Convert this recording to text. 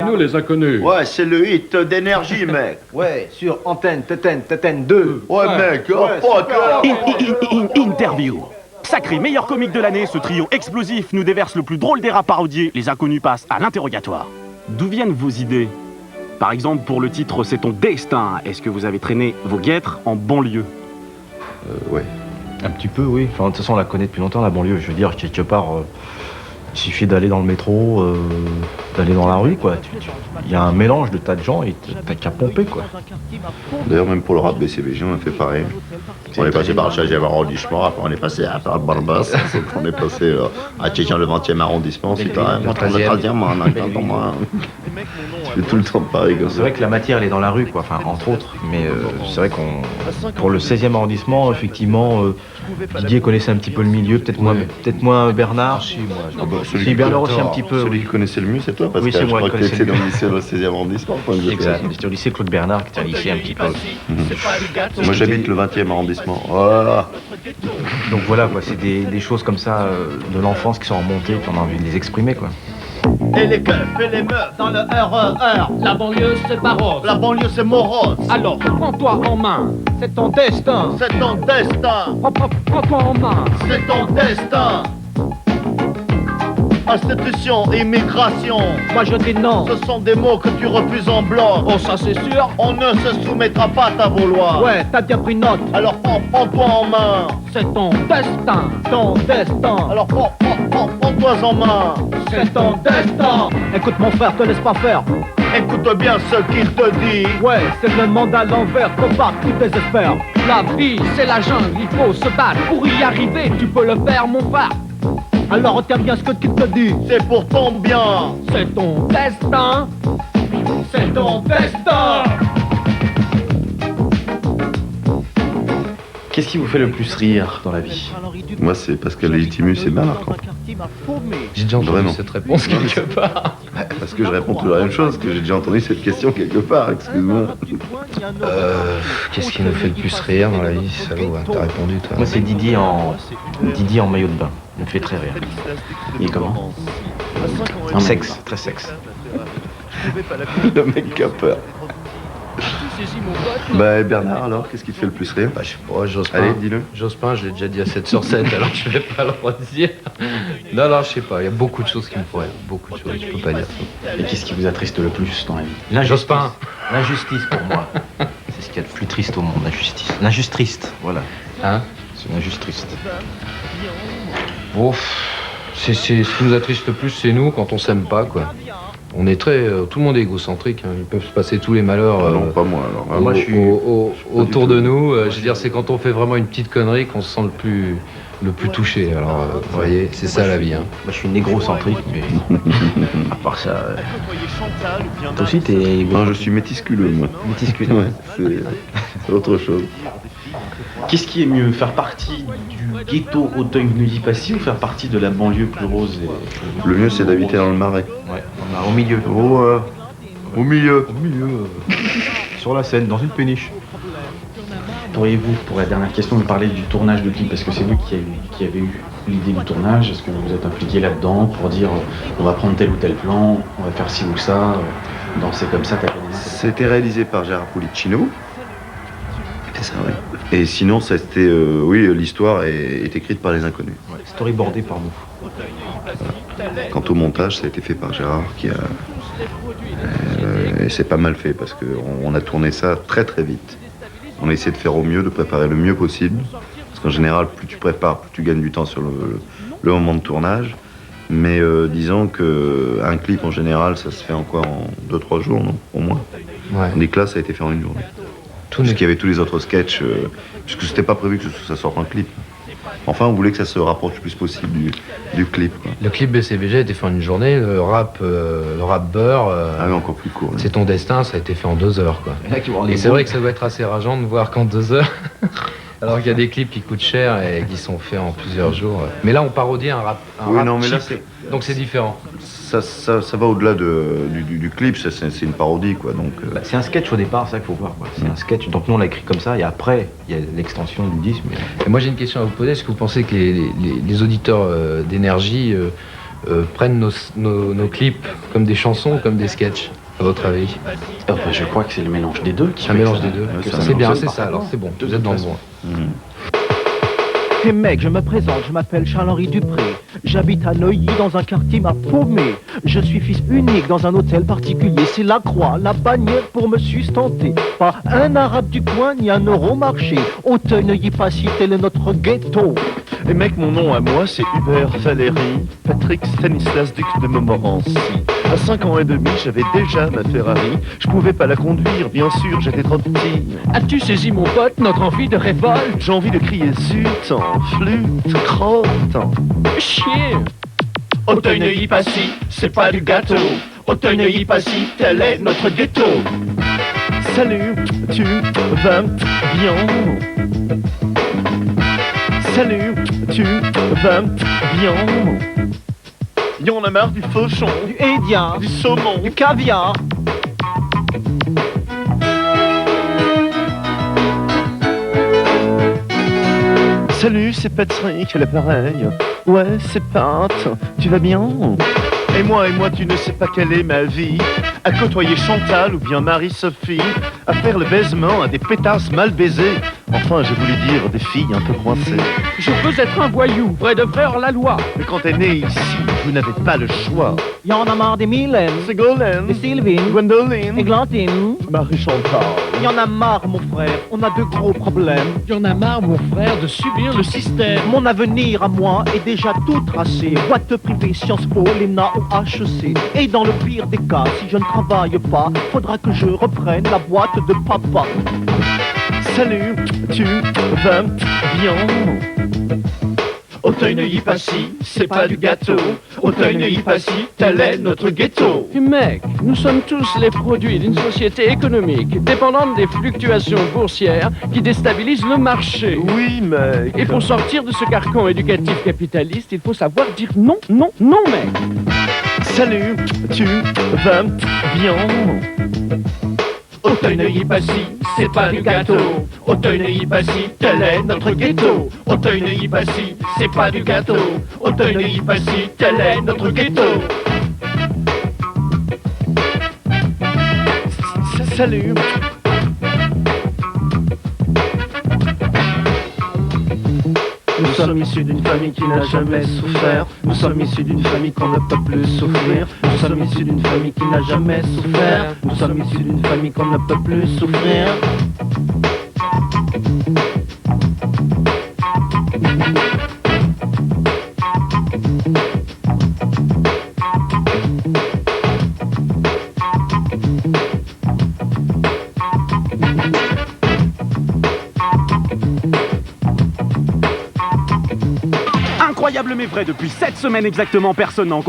nous les inconnus. Ouais, c'est le hit d'énergie, mec. Ouais, sur Antenne, Tétène 2. Ouais, mec, oh, fuck. Interview. Sacré meilleur comique de l'année, ce trio explosif nous déverse le plus drôle des rats parodiés. Les inconnus passent à l'interrogatoire. D'où viennent vos idées? Par exemple, pour le titre C'est ton destin, est-ce que vous avez traîné vos guêtres en banlieue? Ouais. Un petit peu, oui. Enfin, de toute façon, on la connaît depuis longtemps, la banlieue. Je veux dire, quelque part, il suffit d'aller dans le métro, d'aller dans la rue, quoi. Il y a un mélange de tas de gens et t'as qu'à pomper, quoi. D'ailleurs, même pour le rap BCBG, on a fait pareil. On est passé par le 16e arrondissement, après on est passé à Barbas, on est passé à Tchétien, le 20e arrondissement, ensuite à le 13e, on a c'est tout le temps pareil comme ça. C'est vrai que la matière, elle est dans la rue, quoi. Enfin, entre autres. Mais c'est vrai qu'on... Pour le 16e arrondissement, effectivement, Didier connaissait un petit peu le milieu, peut-être moins Bernard. Si, moi. Si, Bernard aussi un petit peu. Celui qui connaissait le mieux, c'est toi, parce oui, que c'est je moi crois que tu étais dans le lycée dans le 16e arrondissement. Exact. C'était au lycée Claude Bernard, qui était un lycée un petit peu. Moi, j'habite le 20e arrondissement. Voilà. Donc voilà, quoi. C'est des choses comme ça de l'enfance qui sont remontées, qu'on a envie de les exprimer, quoi. Et les keufs et les meufs dans le RER. La banlieue c'est Barros. La banlieue c'est morose. Alors prends-toi en main, c'est ton destin. C'est ton destin. Prends-toi en main. C'est ton destin. Institution, immigration. Moi je dis non. Ce sont des mots que tu refuses en bloc. Oh ça c'est sûr. On ne se soumettra pas à vos lois. Ouais, t'as bien pris note. Alors prends-toi en main. C'est ton destin. Ton destin. Alors prends-toi en main. C'est ton destin. Écoute mon frère, te laisse pas faire. Écoute bien ce qu'il te dit. Ouais, c'est le monde à l'envers, trop pas, tout désespère. La vie, c'est la jungle, il faut se battre. Pour y arriver, tu peux le faire, mon frère. Alors retiens bien ce que qu'il te dit. C'est pour ton bien. C'est ton destin. C'est ton destin. Qu'est-ce qui vous fait le plus rire dans la vie? Moi, c'est Pascal Légitimus et Bernard. J'ai déjà entendu Vraiment. cette réponse quelque part. Parce que je réponds toujours la même chose, que j'ai déjà entendu cette question quelque part, excuse-moi. Qu'est-ce qui nous fait le plus rire dans la vie, salaud? T'as répondu, toi. Moi, c'est Didier en maillot de bain. Il me fait très rire. Il est comment? Sexe, très sexe. Le mec qui a peur. Bah, Bernard, alors, qu'est-ce qui te fait le plus rire? Bah, je sais pas, Jospin. Allez, dis-le. Jospin, je l'ai déjà dit à 7 sur 7, alors je vais pas le redire. Non, je sais pas, il y a beaucoup de choses qui me font rire. Beaucoup de choses, je peux pas dire ça. Et qu'est-ce qui vous attriste le plus dans la vie? Jospin. L'injustice, pour moi. C'est ce qu'il y a de plus triste au monde, l'injustice. L'injuste triste, voilà. Hein? C'est l'injuste triste. Bon, c'est ce qui nous attriste le plus, c'est nous, quand on s'aime pas, quoi. On est très... tout le monde est égocentrique, hein. Ils peuvent se passer tous les malheurs Non, pas moi, alors. Ah, moi, je suis... autour de nous. Je veux dire, c'est quand on fait vraiment une petite connerie qu'on se sent le plus touché. Alors, vous voyez, c'est ça la vie. Hein. Moi, je suis négrocentrique, mais à part ça... Toi aussi, t'es... Non, je suis métisculeux, moi. Métisculeux. Ouais, c'est autre chose. Qu'est-ce qui est mieux, faire partie du ghetto Auteuil-Neuilly-Passy ou faire partie de la banlieue plus rose Le mieux, c'est d'habiter dans le Marais. Ouais, on a au milieu. Au milieu. Sur la scène, dans une péniche. Pourriez-vous, pour la dernière question, me parler du tournage de clip? Parce que c'est vous qui avez eu l'idée du tournage. Est-ce que vous êtes impliqué là-dedans pour dire on va prendre tel ou tel plan, on va faire ci ou ça, danser comme ça, taper des mains? C'était réalisé par Gérard Pulicino. C'est ça, oui. Et sinon, c'était, oui, l'histoire est écrite par les inconnus. Ouais, storyboardé par nous. Quant au montage, ça a été fait par Gérard, qui a... et c'est pas mal fait, parce qu'on a tourné ça très très vite. On a essayé de faire au mieux, de préparer le mieux possible. Parce qu'en général, plus tu prépares, plus tu gagnes du temps sur le moment de tournage. Mais disons qu'un clip, en général, ça se fait encore en 2-3 jours, non? Au moins. Ouais. Tandis que là, ça a été fait en une journée. Parce qu'il y avait tous les autres sketchs, puisque c'était pas prévu que ça sorte en clip. Enfin, on voulait que ça se rapproche le plus possible du clip, quoi. Le clip BCBG a été fait en une journée, le rap beurre, Ah oui, encore plus court. c'est ton destin, ça a été fait en 2 heures, quoi. Et c'est vrai que ça doit être assez rageant de voir qu'en 2 heures, alors qu'il y a des clips qui coûtent cher et qui sont faits en plusieurs jours. Mais là, on parodie un rap non, mais cheap, là, c'est... donc c'est différent. Ça va au-delà du clip, c'est une parodie, quoi. Donc, Bah, c'est un sketch au départ, c'est ça qu'il faut voir, quoi. C'est un sketch, donc nous on l'a écrit comme ça, et après, il y a l'extension du disque. Mais... Et moi j'ai une question à vous poser, est-ce que vous pensez que les auditeurs d'énergie prennent nos clips comme des chansons ou comme des sketchs, à votre avis? Je crois que c'est le mélange des deux qui Un fait mélange ça. des deux. Ouais, c'est un C'est bien, mélange. c'est ça, alors c'est bon, vous êtes dans le bon. Hey mec, je me présente, je m'appelle Charles-Henri Dupré. J'habite à Neuilly dans un quartier mal paumé. Je suis fils unique dans un hôtel particulier. C'est la croix, la bannière pour me sustenter. Pas un arabe du coin ni un euro marché. Auteuil-Neuilly-Passy, tel est notre ghetto. Et mec, mon nom à moi, c'est Hubert Valéry, Patrick Stanislas, duc de Montmorency. À 5 ans et demi, j'avais déjà ma Ferrari. Je pouvais pas la conduire, bien sûr, j'étais trop petit. As-tu saisi mon pote, notre envie de révolte? J'ai envie de crier zut, en flûte, crotte. Chier! Auteuil-Neuilly-Passy, c'est pas du gâteau. Auteuil-Neuilly-Passy, tel est notre ghetto. Salut, tu vas bien? Salut, tu vas bien? Y'en a marre du fauchon, Du hédien, du saumon, du caviar. Salut, c'est Patrick, à l'appareil. Ouais, c'est Pat, tu vas bien? Et moi, tu ne sais pas quelle est ma vie. À côtoyer Chantal ou bien Marie-Sophie. À faire le baisement à des pétasses mal baisées. Enfin, j'ai voulu dire des filles un peu coincées. Je veux être un voyou, vrai de faire la loi. Mais quand t'es né ici, vous n'avez pas le choix. Y'en a marre des Mylène, Ségolène, des Sylvine, Gwendoline, Églantine. Marie-Chantal. Y'en a marre, mon frère, on a de gros problèmes. Y'en a marre, mon frère, de subir le système. Mon avenir à moi est déjà tout tracé. Boîte privée, Sciences Po, l'ENA ou HEC. Et dans le pire des cas, si je ne travaille pas, faudra que je reprenne la boîte de papa. Salut, tu vas bien? Auteuil-Neuilly-Passy, c'est pas du gâteau. Auteuil-Neuilly-Passy, tel est notre ghetto. Puis mec, nous sommes tous les produits d'une société économique dépendante des fluctuations boursières qui déstabilisent le marché. Oui, mec. Et pour sortir de ce carcan éducatif capitaliste, il faut savoir dire non, non, non, mec. Salut, tu vas bien? Auteuil-Neuilly-Passy, c'est pas du gâteau. Auteuil-Neuilly-Passy, tel est notre ghetto. Auteuil-Neuilly-Passy, c'est pas du gâteau. Auteuil-Neuilly-Passy, tel est notre ghetto. Salut. Nous sommes issus d'une famille qui n'a jamais souffert. Nous sommes issus d'une famille qu'on ne peut plus souffrir. Nous sommes issus d'une famille qui n'a jamais souffert. Nous sommes issus d'une famille qu'on ne peut plus souffrir. Incroyable mais vrai, depuis 7 semaines exactement, personne n'a encore